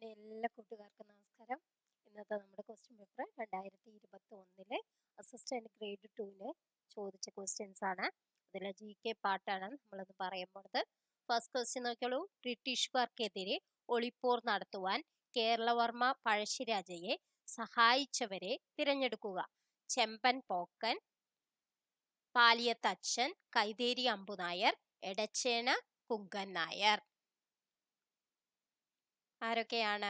എൻ്റെ എല്ലാ കൂട്ടുകാർക്കും നമസ്കാരം. ഇന്നത്തെ നമ്മുടെ ക്വസ്റ്റ്യൻ പേപ്പർ 2021 അസിസ്റ്റന്റ് ഗ്രേഡ് 2 ചോദിച്ച ക്വസ്റ്റ്യൻസ് ആണ്. അതിലെ GK പാർട്ടാണ് നമ്മളത് പറയാൻ പോണത്. ഫസ്റ്റ് ക്വസ്റ്റ്യൻ നോക്കിയോളൂ. ബ്രിട്ടീഷുകാർക്കെതിരെ ഒളിപ്പോർ നടത്തുവാൻ കേരളവർമ്മ പഴശ്ശിരാജയെ സഹായിച്ചവരെ തിരഞ്ഞെടുക്കുക. ചെമ്പൻ പോക്കൻ, പാലിയത്തച്ഛൻ, കൈതേരി അമ്പുനായർ, എടച്ചേന കുങ്കൻ നായർ. ആരൊക്കെയാണ്?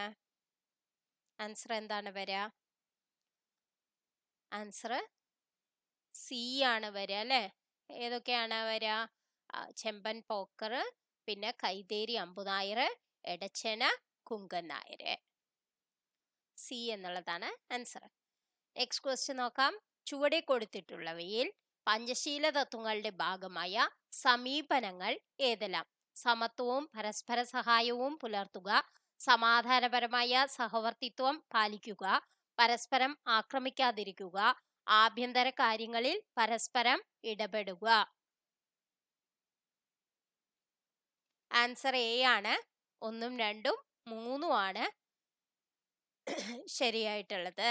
ആൻസർ എന്താണ് വരിക? ആൻസർ സി ആണ് വരിക അല്ലേ? ഏതൊക്കെയാണ് വരിക? ചെമ്പൻ പോക്കർ, പിന്നെ കൈതേരി അമ്പുനായർ, എടച്ചേന കുങ്കൻ നായർ. സി എന്നുള്ളതാണ് ആൻസർ. നെക്സ്റ്റ് ക്വസ്റ്റ്യൻ നോക്കാം. ചുവടെ കൊടുത്തിട്ടുള്ളവയിൽ പഞ്ചശീല തത്വങ്ങളുടെ ഭാഗമായ സമീപനങ്ങൾ ഏതെല്ലാം? സമത്വവും പരസ്പര സഹായവും പുലർത്തുക, സമാധാനപരമായ സഹവർത്തിത്വം പാലിക്കുക, പരസ്പരം ആക്രമിക്കാതിരിക്കുക, ആഭ്യന്തര കാര്യങ്ങളിൽ പരസ്പരം ഇടപെടുക. ആൻസർ എ ആണ്. 1, 2, 3 ആണ് ശരിയായിട്ടുള്ളത്.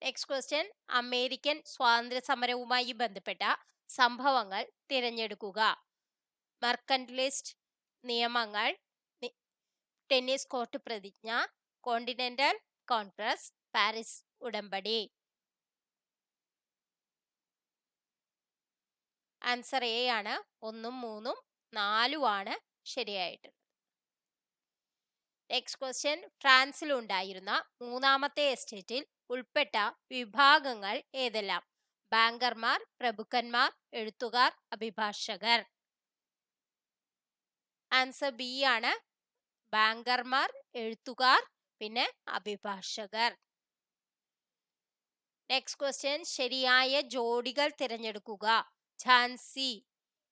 Next question. അമേരിക്കൻ സ്വാതന്ത്ര്യ സമരവുമായി ബന്ധപ്പെട്ട സംഭവങ്ങൾ തിരഞ്ഞെടുക്കുക. മെർക്കന്റിലിസ്റ്റ് നിയമങ്ങൾ, ടെന്നീസ് കോർട്ട് പ്രതിജ്ഞ, കോണ്ടിനെന്റൽ കോൺഗ്രസ്, പാരീസ് ഉടമ്പടി. ആൻസർ എ ആണ്. 1, 3, 4 ആണ് ശരിയായിട്ടുള്ളത്. Next question. ഫ്രാൻസിൽ ഉണ്ടായിരുന്ന മൂന്നാമത്തെ എസ്റ്റേറ്റിൽ ഉൾപ്പെട്ട വിഭാഗങ്ങൾ ഏതെല്ലാം? ബാങ്കർമാർ, പ്രഭുക്കന്മാർ, എഴുത്തുകാർ, അഭിഭാഷകർ. ആൻസർ ബി ആണ്. ബാങ്കർമാർ, എഴുത്തുകാർ, പിന്നെ അഭിഭാഷകർ. Next question. ശരിയായ ജോഡികൾ തിരഞ്ഞെടുക്കുക. ഝാൻസി,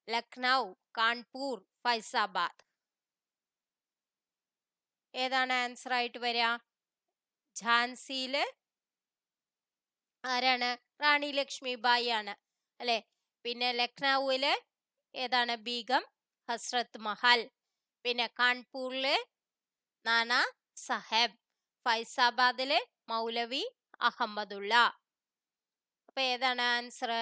ലക്നൗ, കാൺപൂർ, ഫൈസാബാദ്. ഏതാണ് ആൻസർ ആയിട്ട് വരിക? ഝാൻസിയില് ആരാണ്? റാണി ലക്ഷ്മിബായി ആണ് അല്ലെ. പിന്നെ ലക്നൌവില് ഏതാണ്? ബീഗം ഹസ്രത്ത് മഹൽ. പിന്നെ കാൺപൂരില് നാനാ സാഹേബ്. ഫൈസാബാദില് മൗലവി അഹമ്മദുള്ള. അപ്പൊ ഏതാണ് ആൻസർ?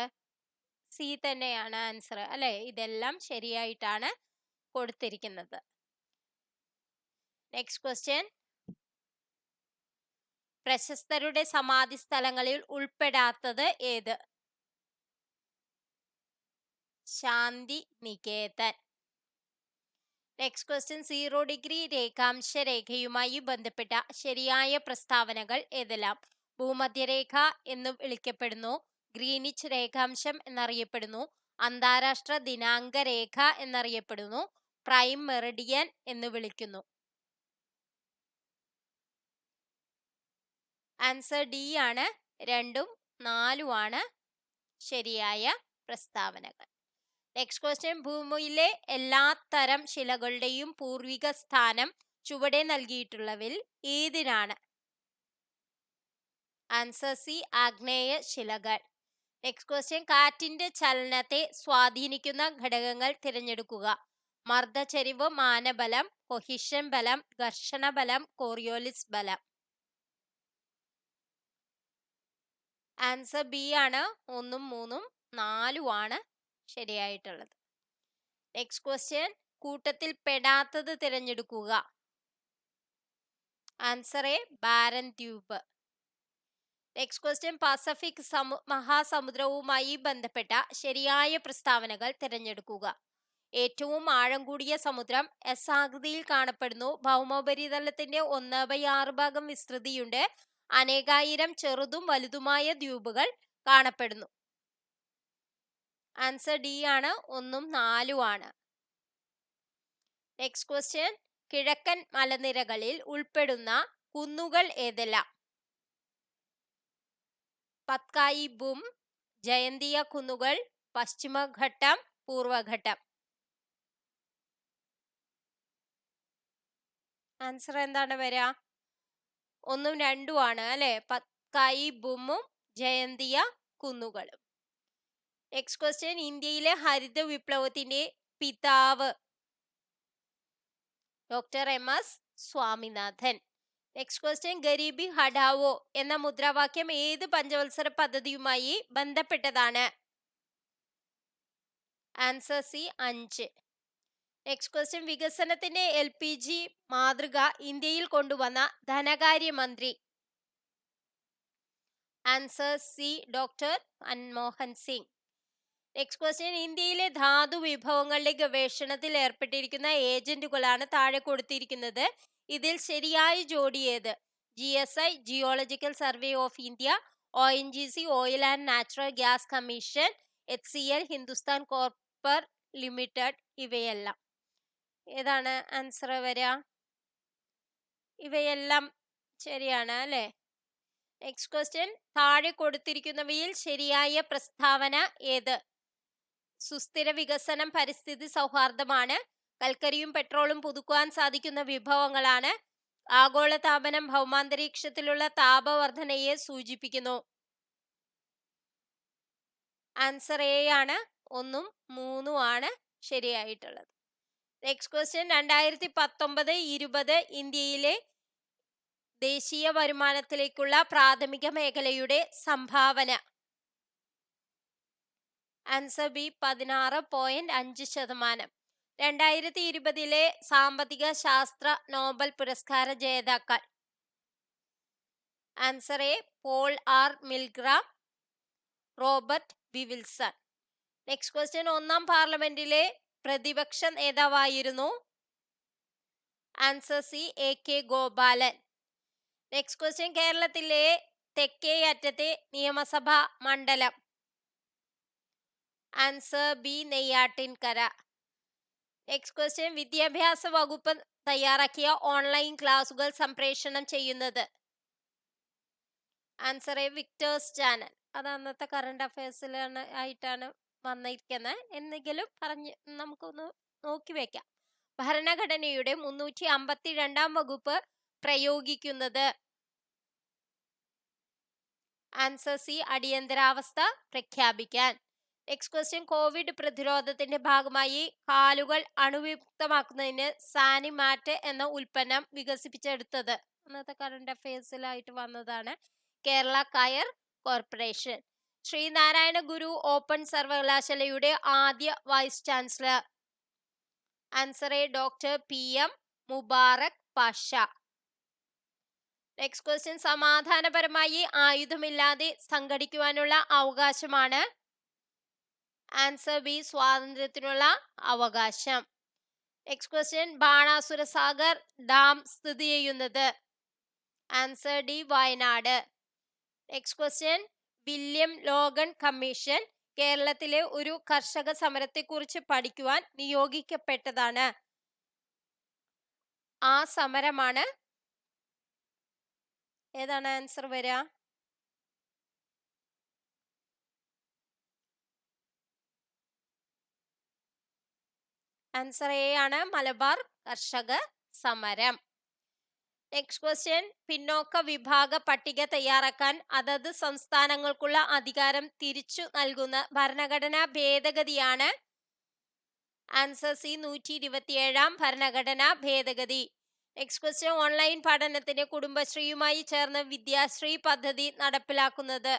സി തന്നെയാണ് ആൻസർ അല്ലെ. ഇതെല്ലാം ശരിയായിട്ടാണ് കൊടുത്തിരിക്കുന്നത്. Next question. പ്രശസ്തരുടെ സമാധി സ്ഥലങ്ങളിൽ ഉൾപ്പെടാത്തത് ഏത്? Shantiniketan. Next question. 0 degree രേഖാംശ രേഖയുമായി ബന്ധപ്പെട്ട ശരിയായ പ്രസ്താവനകൾ ഏതെല്ലാം? ഭൂമധ്യരേഖ എന്ന് വിളിക്കപ്പെടുന്നു, ഗ്രീനിച്ച് രേഖാംശം എന്നറിയപ്പെടുന്നു, അന്താരാഷ്ട്ര ദിനാങ്ക രേഖ എന്നറിയപ്പെടുന്നു, പ്രൈം മെറിഡിയൻ എന്ന് വിളിക്കുന്നു. ആൻസർ ഡി ആണ്. 2, 4 ആണ് ശരിയായ പ്രസ്താവനകൾ. Next question. ഭൂമിയിലെ എല്ലാ തരം ശിലകളുടെയും പൂർവിക സ്ഥാനം ചുവടെ നൽകിയിട്ടുള്ളവയിൽ ഏതിനാണ്? ആൻസർ സി, ആഗ്നേയ ശിലകൾ. Next question. കാറ്റിന്റെ ചലനത്തെ സ്വാധീനിക്കുന്ന ഘടകങ്ങൾ തിരഞ്ഞെടുക്കുക. മർദ്ദചരിവ്, മാനബലം, കൊഹിഷൻ ബലം, ഘർഷണ ബലം, കോറിയോലിസ് ബലം. ആൻസർ ബി ആണ്. 1, 3, 4 ആണ് ശരിയായിട്ടുള്ളത്. Next question. കൂട്ടത്തിൽ പെടാത്തത് തിരഞ്ഞെടുക്കുക. ആൻസർ എ, ബാരൻ ദ്വീപ്. Next question. പസഫിക് മഹാസമുദ്രവുമായി ബന്ധപ്പെട്ട ശരിയായ പ്രസ്താവനകൾ തിരഞ്ഞെടുക്കുക. ഏറ്റവും ആഴം കൂടിയ സമുദ്രം എസ് ആകൃതിയിൽ കാണപ്പെടുന്നു. ഭൗമോപരിതലത്തിന്റെ 1/6 ഭാഗം വിസ്തൃതിയുണ്ട്. അനേകായിരം ചെറുതും വലുതുമായ ദ്വീപുകൾ കാണപ്പെടുന്നു. ആൻസർ ഡി ആണ്. 1, 4 ആണ്. Next question. കിഴക്കൻ മലനിരകളിൽ ഉൾപ്പെടുന്ന കുന്നുകൾ ഏതെല്ലാം? പത്കായി ബും, ജയന്തിയ കുന്നുകൾ, പശ്ചിമഘട്ടം, പൂർവഘട്ടം. ആൻസർ എന്താണ് വരിക? 1, 2 ആണ് അല്ലെ. പത്കായി ബുമും ജയന്തിയ കുന്നുകളും. Next question. ഇന്ത്യയിലെ ഹരിത വിപ്ലവത്തിന്റെ പിതാവ്? Doctor MS Swaminathan. Next question, ഗരീബി ഹഠാവോ എന്ന മുദ്രാവാക്യം ഏത് പഞ്ചവത്സര പദ്ധതിയുമായി ബന്ധപ്പെട്ടതാണ്? Answer C 5. നെക്സ്റ്റ് ക്വസ്റ്റ്യൻ, വികസനത്തിന്റെ LPG മാതൃക ഇന്ത്യയിൽ കൊണ്ടുവന്ന ധനകാര്യമന്ത്രി? Answer C doctor Manmohan Singh. Next question, ഇന്ത്യയിലെ ധാതു വിഭവങ്ങളുടെ ഗവേഷണത്തിൽ ഏർപ്പെട്ടിരിക്കുന്ന ഏജന്റുകളാണ് താഴെ കൊടുത്തിരിക്കുന്നത്. ഇതിൽ ശരിയായ ജോഡി ഏത്? GSI geological survey of India, ONGC oil and natural gas commission, HCL Hindustan copper limited. ഇവയെല്ലാം ഏതാണ് ആൻസർ വരിക? ഇവയെല്ലാം ശരിയാണ് അല്ലേ? നെക്സ്റ്റ് ക്വസ്റ്റ്യൻ, താഴെ കൊടുത്തിരിക്കുന്നവയിൽ ശരിയായ പ്രസ്താവന ഏത്? സുസ്ഥിര വികസനം പരിസ്ഥിതി സൗഹാർദ്ദമാണ്. കൽക്കരിയും പെട്രോളും പുതുക്കുവാൻ സാധിക്കുന്ന വിഭവങ്ങളാണ്. ആഗോളതാപനം ഭൗമാന്തരീക്ഷത്തിലുള്ള താപവർധനയെ സൂചിപ്പിക്കുന്നു. ആൻസർ എ ആണ്. 1ഉം 3ഉം ആണ് ശരിയായിട്ടുള്ളത്. നെക്സ്റ്റ് ക്വസ്റ്റ്യൻ, 2019-20 ഇന്ത്യയിലെ ദേശീയ വരുമാനത്തിലേക്കുള്ള പ്രാഥമിക മേഖലയുടെ സംഭാവന? Answer B 16.5%. 2020 സാമ്പത്തിക ശാസ്ത്ര നോബൽ പുരസ്കാര ജേതാക്കൾ? Answer A Paul R Milgrom, Robert B Wilson. Next question, ഒന്നാം പാർലമെന്റിലെ പ്രതിപക്ഷ നേതാവായിരുന്നു? Answer C AK Gopalan. Next question, കേരളത്തിലെ തെക്കേ അറ്റത്തെ നിയമസഭാ മണ്ഡലം? Answer B Neyyattinkara. Next question, വിദ്യാഭ്യാസ വകുപ്പ് തയ്യാറാക്കിയ ഓൺലൈൻ ക്ലാസുകൾ സംപ്രേഷണം ചെയ്യുന്നത്? Answer A Victers channel. അത് അന്നത്തെ കറണ്ട് അഫയേഴ്സിലാണ് ആയിട്ടാണ് വന്നിരിക്കുന്നത്. എന്തെങ്കിലും പറഞ്ഞ് നമുക്കൊന്ന് നോക്കി വെക്കാം. ഭരണഘടനയുടെ 352 വകുപ്പ് പ്രയോഗിക്കുന്നത്? ആൻസർ സി അടിയന്തരാവസ്ഥ പ്രഖ്യാപിക്കാൻ. നെക്സ്റ്റ് ക്വസ്റ്റ്യൻ, കോവിഡ് പ്രതിരോധത്തിന്റെ ഭാഗമായി കാലുകൾ അണുവിമുക്തമാക്കുന്നതിന് സാനിമാറ്റ് എന്ന ഉൽപ്പന്നം വികസിപ്പിച്ചെടുത്തത്? അന്നത്തെ കറണ്ട് അഫയേഴ്സിലായിട്ട് വന്നതാണ്. കേരള കയർ കോർപ്പറേഷൻ. ശ്രീനാരായണ ഗുരു ഓപ്പൺ സർവകലാശാലയുടെ ആദ്യ vice chancellor? Answer A doctor PM Mubarak Pasha. Next question, സമാധാനപരമായി ആയുധമില്ലാതെ സംഘടിക്കുവാനുള്ള അവകാശമാണ്? ആൻസർ ബി സ്വാതന്ത്ര്യത്തിനുള്ള അവകാശം. Next question, Banasura Sagar dam സ്ഥിതി ചെയ്യുന്നത്? Answer D Wayanad. Next question, William Logan commission കേരളത്തിലെ ഒരു കർഷക സമരത്തെക്കുറിച്ച് പഠിക്കുവാൻ നിയോഗിക്കപ്പെട്ടതാണ്? ആ സമരമാണ്? ഏതാണ് ആൻസർ വരിക? ആൻസർ എ ആണ്, മലബാർ കർഷക സമരം. നെക്സ്റ്റ് ക്വസ്റ്റ്യൻ, പിന്നോക്ക വിഭാഗ പട്ടിക തയ്യാറാക്കാൻ അതത് സംസ്ഥാനങ്ങൾക്കുള്ള അധികാരം തിരിച്ചു നൽകുന്ന ഭരണഘടനാ ഭേദഗതിയാണ്? ആൻസർ സി 127 ഭരണഘടനാ ഭേദഗതി. നെക്സ്റ്റ് ക്വസ്റ്റ്യൻ, ഓൺലൈൻ പഠനത്തിന് കുടുംബശ്രീയുമായി ചേർന്ന് വിദ്യാശ്രീ പദ്ധതി നടപ്പിലാക്കുന്നത്?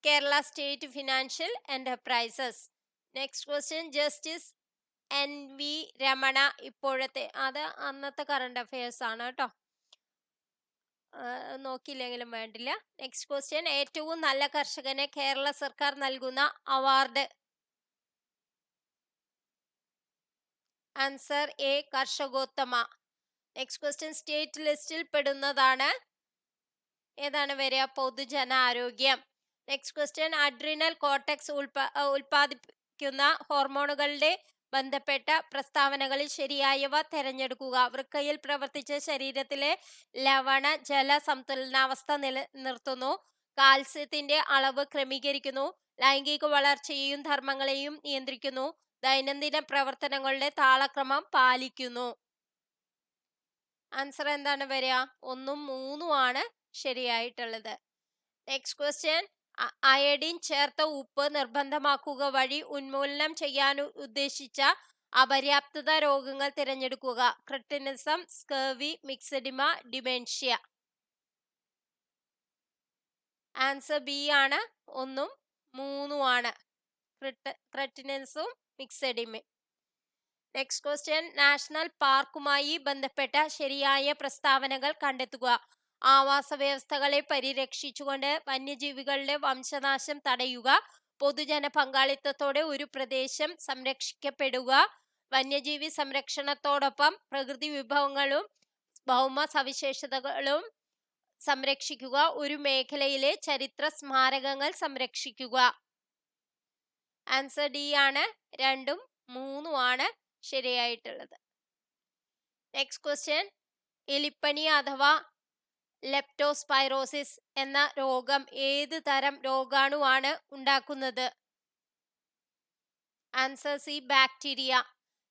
Kerala state financial enterprises. Next question, justice NV Ramana ഇപ്പോഴത്തെ? അത് അന്നത്തെ കറണ്ട് അഫയേഴ്സ് ആണ് കേട്ടോ, നോക്കിയില്ലെങ്കിലും വേണ്ടില്ല. നെക്സ്റ്റ് ക്വസ്റ്റ്യൻ, ഏറ്റവും നല്ല കർഷകന് കേരള സർക്കാർ നൽകുന്ന award? Answer A Karshakothama. Next question, state ലിസ്റ്റിൽ പെടുന്നതാണ്? ഏതാണ് വരിക? പൊതുജനാരോഗ്യം. നെക്സ്റ്റ് ക്വസ്റ്റ്യൻ, അഡ്രിനൽ കോർട്ടെക്സ് ഉൽപ്പാദിപ്പിക്കുന്ന ഹോർമോണുകളുടെ ബന്ധപ്പെട്ട പ്രസ്താവനകളിൽ ശരിയായവ തിരഞ്ഞെടുക്കുക. വൃക്കയിൽ പ്രവർത്തിച്ച് ശരീരത്തിലെ ലവണ ജല സന്തുലനാവസ്ഥ നിലനിർത്തുന്നു. കാൽസ്യത്തിന്റെ അളവ് ക്രമീകരിക്കുന്നു. ലൈംഗിക വളർച്ചയെയും ധർമ്മങ്ങളെയും നിയന്ത്രിക്കുന്നു. ദൈനംദിന പ്രവർത്തനങ്ങളുടെ താളക്രമം പാലിക്കുന്നു. ആൻസർ എന്താണ് വരിക? 1ഉം 3ഉം ആണ് ശരിയായിട്ടുള്ളത്. നെക്സ്റ്റ് ക്വസ്റ്റ്യൻ, അയഡിൻ ചേർത്ത ഉപ്പ് നിർബന്ധമാക്കുക വഴി ഉന്മൂലനം ചെയ്യാൻ ഉദ്ദേശിച്ച അപര്യാപ്തത രോഗങ്ങൾ തിരഞ്ഞെടുക്കുക. Cretinism, scurvy, myxoedema, dementia. Answer B ആണ്. 1ഉം 3ഉം ആണ്. ക്രെറ്റിനിസും മിക്സഡിമയും. നെക്സ്റ്റ് ക്വസ്റ്റ്യൻ, നാഷണൽ പാർക്കുമായി ബന്ധപ്പെട്ട ശരിയായ പ്രസ്താവനകൾ കണ്ടെത്തുക. ആവാസ വ്യവസ്ഥകളെ പരിരക്ഷിച്ചുകൊണ്ട് വന്യജീവികളുടെ വംശനാശം തടയുക. പൊതുജന പങ്കാളിത്തത്തോടെ ഒരു പ്രദേശം സംരക്ഷിക്കപ്പെടുക. വന്യജീവി സംരക്ഷണത്തോടൊപ്പം പ്രകൃതി വിഭവങ്ങളും ഭൗമ സവിശേഷതകളും സംരക്ഷിക്കുക. ഒരു മേഖലയിലെ ചരിത്ര സ്മാരകങ്ങൾ സംരക്ഷിക്കുക. ആൻസർ ഡി ആണ്. 2ഉം 3ഉം ആണ് ശരിയായിട്ടുള്ളത്. നെക്സ്റ്റ് ക്വസ്റ്റ്യൻ, എലിപ്പനി അഥവാ ലെപ്റ്റോസ്പൈറോസിസ് എന്ന രോഗം ഏത് തരം രോഗാണുവാണ് ഉണ്ടാക്കുന്നത്? Answer C, bacteria.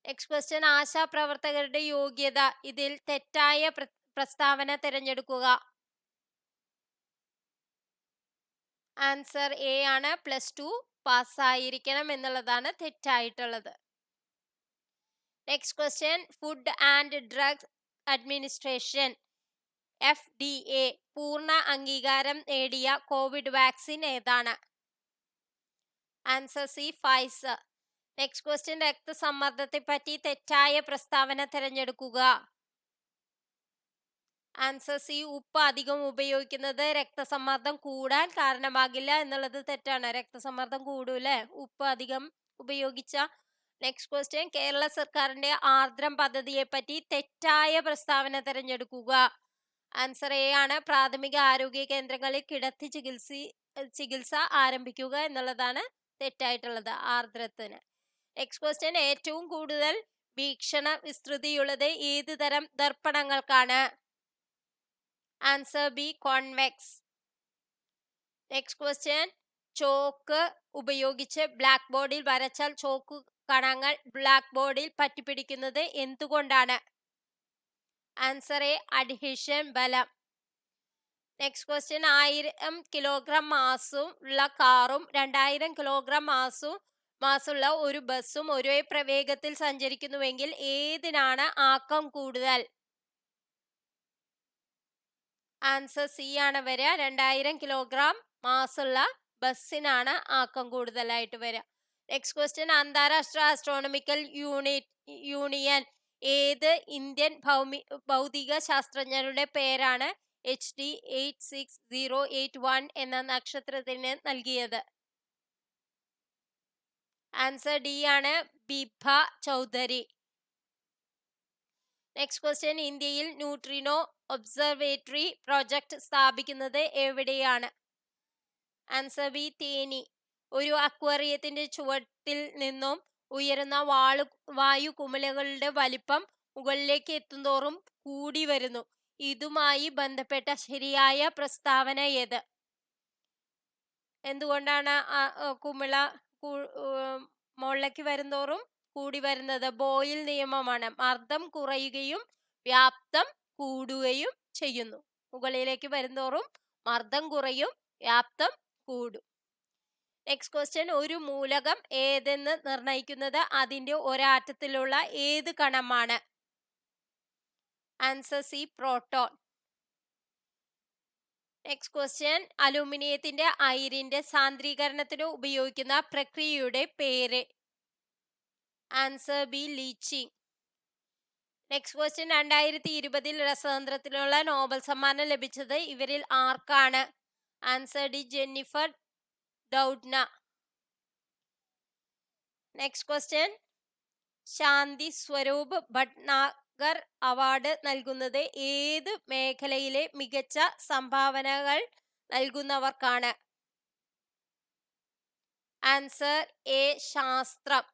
Next question, ആശാപ്രവർത്തകരുടെ യോഗ്യത. ഇതിൽ തെറ്റായ പ്രസ്താവന തിരഞ്ഞെടുക്കുക. ആൻസർ എ ആണ്. +2 പാസ്സായിരിക്കണം എന്നുള്ളതാണ് തെറ്റായിട്ടുള്ളത്. Next question, food and drug administration FDA പൂർണ്ണ അംഗീകാരം നേടിയ കോവിഡ് വാക്സിൻ ഏതാണ്? Answer C, Pfizer. Next question, രക്തസമ്മർദ്ദത്തെ പറ്റി തെറ്റായ പ്രസ്താവന തിരഞ്ഞെടുക്കുക. ആൻസർ സി, ഉപ്പ് അധികം ഉപയോഗിക്കുന്നത് രക്തസമ്മർദ്ദം കൂടാൻ കാരണമാകില്ല എന്നുള്ളത് തെറ്റാണ്. രക്തസമ്മർദ്ദം കൂടൂല്ലേ ഉപ്പ് അധികം ഉപയോഗിച്ച. നെക്സ്റ്റ് ക്വസ്റ്റ്യൻ, കേരള സർക്കാരിന്റെ ആർദ്രം പദ്ധതിയെ പറ്റി തെറ്റായ പ്രസ്താവന തിരഞ്ഞെടുക്കുക. ആൻസർ എ ആണ്. പ്രാഥമിക ആരോഗ്യ കേന്ദ്രങ്ങളിൽ കിടത്തി ചികിത്സ ആരംഭിക്കുക എന്നുള്ളതാണ് തെറ്റായിട്ടുള്ളത് ആർദ്രത്തിന്. നെക്സ്റ്റ് ക്വസ്റ്റ്യൻ, ഏറ്റവും കൂടുതൽ വീക്ഷണ വിസ്തൃതിയുള്ളത് ഏത് തരം ദർപ്പണങ്ങൾക്കാണ്? Answer B, convex. Next question, chalk ഉപയോഗിച്ച് ബ്ലാക്ക് ബോർഡിൽ വരച്ചാൽ ചോക്ക് കണങ്ങൾ ബ്ലാക്ക് ബോർഡിൽ പറ്റിപ്പിടിക്കുന്നത് എന്തുകൊണ്ടാണ്? ആൻസർ എ, അഡ്ഹീഷൻ ബലം. നെക്സ്റ്റ് ക്വസ്റ്റ്യൻ, 1000 കിലോഗ്രാം മാസും ഉള്ള കാറും 2000 കിലോഗ്രാം മാസുള്ള ഒരു ബസ്സും ഒരേ പ്രവേഗത്തിൽ സഞ്ചരിക്കുന്നുവെങ്കിൽ ഏതിനാണ് ആക്കം കൂടുതൽ? ആൻസർ സി ആണ് വരിക. 2000 കിലോഗ്രാം മാസുള്ള ബസ്സിനാണ് ആക്കം കൂടുതലായിട്ട് വരിക. നെക്സ്റ്റ് ക്വസ്റ്റ്യൻ, അന്താരാഷ്ട്ര ആസ്ട്രോണമിക്കൽ യൂണിയൻ ഏത് ഇന്ത്യൻ ഭൗതിക ശാസ്ത്രജ്ഞരുടെ പേരാണ് HD 86081 എന്ന നക്ഷത്രത്തിന് നൽകിയത്? ആൻസർ ഡി ആണ്. ബിഭ ചൗധരി. നെക്സ്റ്റ് ക്വസ്റ്റ്യൻ, ഇന്ത്യയിൽ ന്യൂട്രിനോ ഒബ്സർവേറ്ററി പ്രോജക്ട് സ്ഥാപിക്കുന്നത് എവിടെയാണ്? Answer B, Theni. ഒരു അക്വേറിയത്തിന്റെ ചുവട്ടിൽ നിന്നും ഉയരുന്ന വായു കുമിളകളുടെ വലിപ്പം മുകളിലേക്ക് എത്തുന്തോറും കൂടി വരുന്നു. ഇതുമായി ബന്ധപ്പെട്ട ശരിയായ പ്രസ്താവന ഏത്? എന്തുകൊണ്ടാണ് കുമിള മുകളിലേക്ക് വരുന്തോറും കൂടി വരുന്നത്? ബോയിൽ നിയമമാണ്. മർദ്ദം കുറയുകയും വ്യാപ്തം കൂടുകയും ചെയ്യുന്നു. മുകളിലേക്ക് വരുന്തോറും മർദ്ദം കുറയും, വ്യാപ്തം കൂടും. നെക്സ്റ്റ് ക്വസ്റ്റ്യൻ, ഒരു മൂലകം ഏതെന്ന് നിർണയിക്കുന്നത് അതിന്റെ ഒരാറ്റത്തിലുള്ള ഏത് കണമാണ്? Answer C, proton. Next question, അലൂമിനിയത്തിന്റെ അയിരിന്റെ സാന്ദ്രീകരണത്തിന് ഉപയോഗിക്കുന്ന പ്രക്രിയയുടെ പേര്? Answer B, leaching. Next question, 2020 രസതന്ത്രത്തിനുള്ള നോബൽ സമ്മാനം ലഭിച്ചത് ഇവരിൽ ആർക്കാണ്? Answer D, Jennifer Doudna. Next question, Shanti Swarup Bhatnagar award നൽകുന്നത് ഏത് മേഖലയിലെ മികച്ച സംഭാവനകൾ നൽകുന്നവർക്കാണ്? ആൻസർ എ, ശാസ്ത്രം.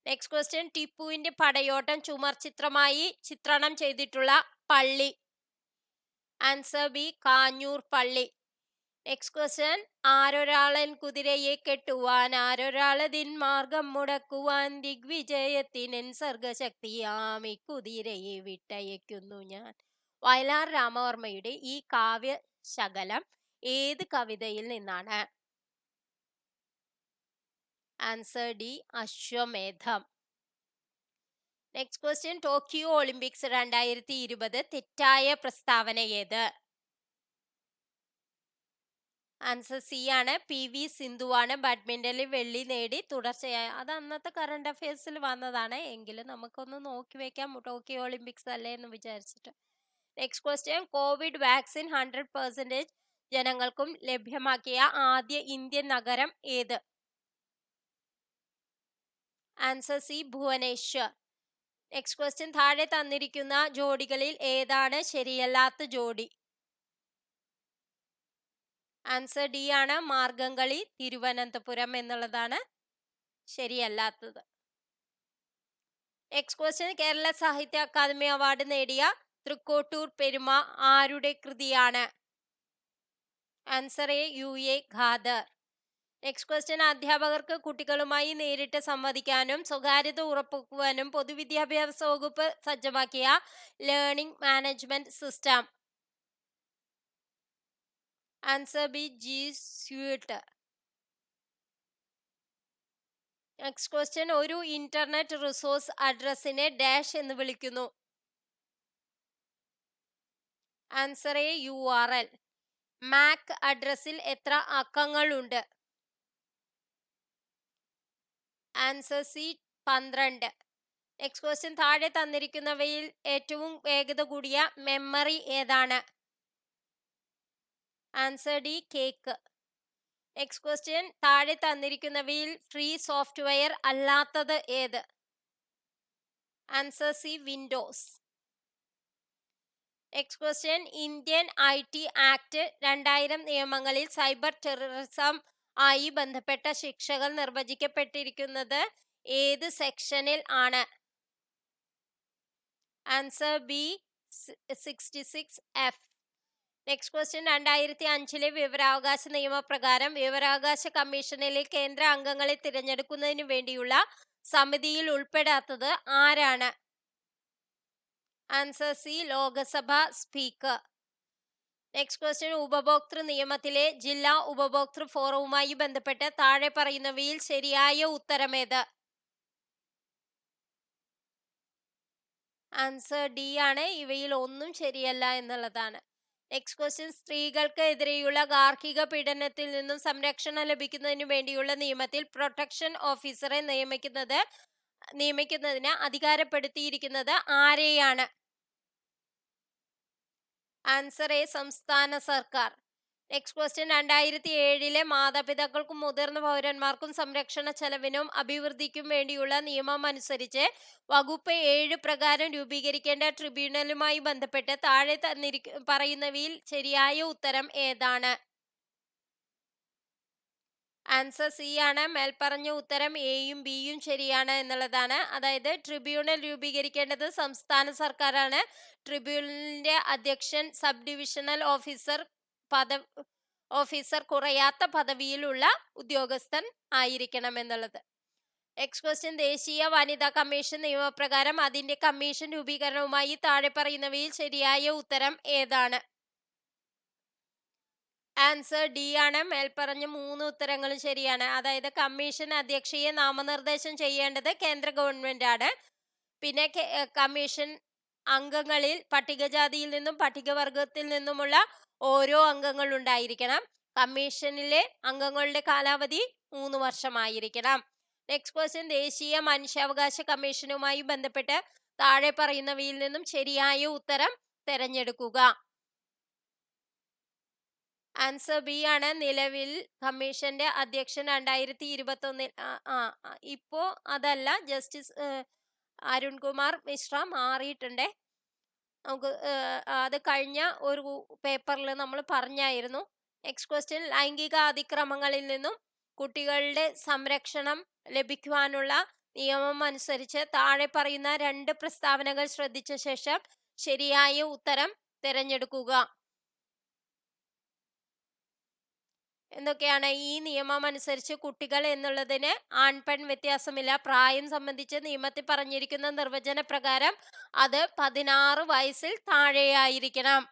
നെക്സ്റ്റ് ക്വസ്റ്റ്യൻ, ടിപ്പുവിന്റെ പടയോട്ടം ചുമർ ചിത്രമായി ചിത്രണം ചെയ്തിട്ടുള്ള പള്ളി? ആൻസർ ബി, കാഞ്ഞൂർ പള്ളി. നെക്സ്റ്റ് ക്വസ്റ്റ്യൻ, ആരൊരാളൻ കുതിരയെ കെട്ടുവാൻ ആരൊരാളതിൻ മാർഗം മുടക്കുവാൻ ദിഗ്വിജയത്തിനൻ സർഗശക്തിയാമി കുതിരയെ വിട്ടയക്കുന്നു ഞാൻ. വയലാർ രാമവർമ്മയുടെ ഈ കാവ്യ ശകലം ഏത് കവിതയിൽ നിന്നാണ്? Answer D, Ashwamedham. Next question, Tokyo Olympics 2020 തെറ്റായ പ്രസ്താവന ഏത്? ആൻസർ സി ആണ്. PV സിന്ധുവാണ് ബാഡ്മിന്റണിൽ വെള്ളി നേടി തുടർച്ചയായ. അത് അന്നത്തെ കറണ്ട് അഫയേഴ്സിൽ വന്നതാണ്, എങ്കിലും നമുക്കൊന്ന് നോക്കി വെക്കാം ടോക്കിയോ ഒളിമ്പിക്സ് അല്ലേ എന്ന് വിചാരിച്ചിട്ട്. നെക്സ്റ്റ് ക്വസ്റ്റ്യൻ, കോവിഡ് വാക്സിൻ 100% ജനങ്ങൾക്കും ലഭ്യമാക്കിയ ആദ്യ ഇന്ത്യൻ നഗരം ഏത്? Answer C, Bhubaneswar. Next question, താഴെ തന്നിരിക്കുന്ന ജോഡികളിൽ ഏതാണ് ശരിയല്ലാത്ത ജോഡി? ആൻസർ ഡി ആണ്, മാർഗംകളി തിരുവനന്തപുരം എന്നുള്ളതാണ് ശരിയല്ലാത്തത്. നെക്സ്റ്റ് ക്വസ്റ്റ്യൻ, കേരള സാഹിത്യ അക്കാദമി അവാർഡ് നേടിയ തൃക്കോട്ടൂർ പെരുമ ആരുടെ കൃതിയാണ്? Answer A, UA Khader. Next question, അധ്യാപകർക്ക് കുട്ടികളുമായി നേരിട്ട് സംവദിക്കാനും സ്വകാര്യത ഉറപ്പാക്കുവാനും പൊതുവിദ്യാഭ്യാസ വകുപ്പ് സജ്ജമാക്കിയ learning management system? Answer B, G Suite. Next question, ഒരു ഇന്റർനെറ്റ് റിസോഴ്സ് അഡ്രസ്സിനെ ഡാഷ് എന്ന് വിളിക്കുന്നു? Answer A, URL. മാക് അഡ്രസ്സിൽ എത്ര അക്കങ്ങളുണ്ട്? Answer C, 12. നെക്സ്റ്റ് ക്വസ്റ്റ്യൻ, താഴെ തന്നിരിക്കുന്നവയിൽ ഏറ്റവും വേഗത കൂടിയ മെമ്മറി ഏതാണ്? Answer D, cache. Next question, താഴെ തന്നിരിക്കുന്നവയിൽ ഫ്രീ സോഫ്റ്റ്വെയർ അല്ലാത്തത് ഏത്? Answer C, Windows. Next question, Indian IT act 2000 നിയമങ്ങളിൽ സൈബർ ടെററിസം ആയി ബന്ധപ്പെട്ട ശിക്ഷകൾ നിർവചിക്കപ്പെട്ടിരിക്കുന്നത് ഏത് സെക്ഷനിൽ ആണ്? Answer B, 66F. Next question, 2005 വിവരാവകാശ നിയമപ്രകാരം വിവരാവകാശ കമ്മീഷനിലെ കേന്ദ്ര അംഗങ്ങളെ തിരഞ്ഞെടുക്കുന്നതിന് വേണ്ടിയുള്ള സമിതിയിൽ ഉൾപ്പെടാത്തത് ആരാണ്? Answer C, Lok Sabha speaker. Next question, ഉപഭോക്തൃ നിയമത്തിലെ ജില്ലാ ഉപഭോക്തൃ ഫോറവുമായി ബന്ധപ്പെട്ട് താഴെ പറയുന്നവയിൽ ശരിയായ ഉത്തരമേത്? ആൻസർ ഡി ആണ്, ഇവയിൽ ഒന്നും ശരിയല്ല എന്നുള്ളതാണ്. നെക്സ്റ്റ് ക്വസ്റ്റ്യൻ, സ്ത്രീകൾക്ക് എതിരെയുള്ള ഗാർഹിക പീഡനത്തിൽ നിന്നും സംരക്ഷണം ലഭിക്കുന്നതിന് വേണ്ടിയുള്ള നിയമത്തിൽ പ്രൊട്ടക്ഷൻ ഓഫീസറെ നിയമിക്കുന്നതിന് അധികാരപ്പെടുത്തിയിരിക്കുന്നത് ആരെയാണ്? ആൻസർ എ, സംസ്ഥാന സർക്കാർ. നെക്സ്റ്റ് ക്വസ്റ്റ്യൻ, 2007 മാതാപിതാക്കൾക്കും മുതിർന്ന പൗരന്മാർക്കും സംരക്ഷണ ചെലവിനും അഭിവൃദ്ധിക്കും വേണ്ടിയുള്ള നിയമം അനുസരിച്ച് വകുപ്പ് 7 പ്രകാരം രൂപീകരിക്കേണ്ട ട്രിബ്യൂണലുമായി ബന്ധപ്പെട്ട് താഴെ പറയുന്നവയിൽ ശരിയായ ഉത്തരം ഏതാണ്? ആൻസർ സി ആണ്, മേൽപ്പറഞ്ഞ ഉത്തരം എയും ബിയും ശരിയാണ് എന്നുള്ളതാണ്. അതായത് ട്രിബ്യൂണൽ രൂപീകരിക്കേണ്ടത് സംസ്ഥാന സർക്കാരാണ്. ട്രിബ്യൂണലിന്റെ അധ്യക്ഷൻ സബ് ഡിവിഷണൽ ഓഫീസർ കുറയാത്ത പദവിയിലുള്ള ഉദ്യോഗസ്ഥൻ ആയിരിക്കണം എന്നുള്ളത്. നെക്സ്റ്റ് ക്വസ്റ്റ്യൻ, ദേശീയ വനിതാ കമ്മീഷൻ നിയമപ്രകാരം അതിന്റെ കമ്മീഷൻ രൂപീകരണവുമായി താഴെ പറയുന്നവയിൽ ശരിയായ ഉത്തരം ഏതാണ്? ആൻസർ ഡി ആണ്, മേൽപ്പറഞ്ഞ 3 ഉത്തരങ്ങളും ശരിയാണ്. അതായത് കമ്മീഷൻ അധ്യക്ഷയെ നാമനിർദ്ദേശം ചെയ്യേണ്ടത് കേന്ദ്ര ഗവൺമെന്റ് ആണ്. പിന്നെ കമ്മീഷൻ അംഗങ്ങളിൽ പട്ടികജാതിയിൽ നിന്നും പട്ടികവർഗത്തിൽ നിന്നുമുള്ള ഓരോ അംഗങ്ങൾ ഉണ്ടായിരിക്കണം. കമ്മീഷനിലെ അംഗങ്ങളുടെ കാലാവധി 3 വർഷമായിരിക്കണം. നെക്സ്റ്റ് ക്വസ്റ്റ്യൻ, ദേശീയ മനുഷ്യാവകാശ കമ്മീഷനുമായി ബന്ധപ്പെട്ട് താഴെ പറയുന്നവയിൽ നിന്നും ശരിയായ ഉത്തരം തിരഞ്ഞെടുക്കുക. ആൻസർ ബി ആണ്, നിലവിൽ കമ്മീഷന്റെ അധ്യക്ഷൻ 2021 ഇപ്പോ അതല്ല, ജസ്റ്റിസ് അരുൺകുമാർ മിശ്ര മാറിയിട്ടുണ്ട്. നമുക്ക് അത് കഴിഞ്ഞ ഒരു പേപ്പറിൽ നമ്മൾ പറഞ്ഞായിരുന്നു. നെക്സ്റ്റ് ക്വസ്റ്റ്യൻ, ലൈംഗിക അതിക്രമങ്ങളിൽ നിന്നും കുട്ടികളുടെ സംരക്ഷണം ലഭിക്കുവാനുള്ള നിയമം അനുസരിച്ച് താഴെ പറയുന്ന 2 പ്രസ്താവനകൾ ശ്രദ്ധിച്ച ശേഷം ശരിയായ ഉത്തരം തിരഞ്ഞെടുക്കുക. എന്തൊക്കെയാണ്? ഈ നിയമം അനുസരിച്ച് കുട്ടികൾ എന്നുള്ളതിന് ആൺപെൺ വ്യത്യാസമില്ല. പ്രായം സംബന്ധിച്ച് നിയമത്തിൽ പറഞ്ഞിരിക്കുന്ന നിർവചന പ്രകാരം അത് 16 വയസ്സിൽ താഴെയായിരിക്കണം.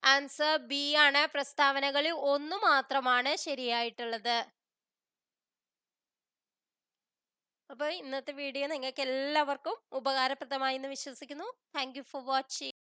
ആൻസർ ബി ആണ്, പ്രസ്താവനകളിൽ 1 മാത്രമാണ് ശരിയായിട്ടുള്ളത്. അപ്പോൾ ഇന്നത്തെ വീഡിയോ നിങ്ങൾക്ക് എല്ലാവർക്കും ഉപകാരപ്രദമായി എന്ന് വിശ്വസിക്കുന്നു. Thank you for watching.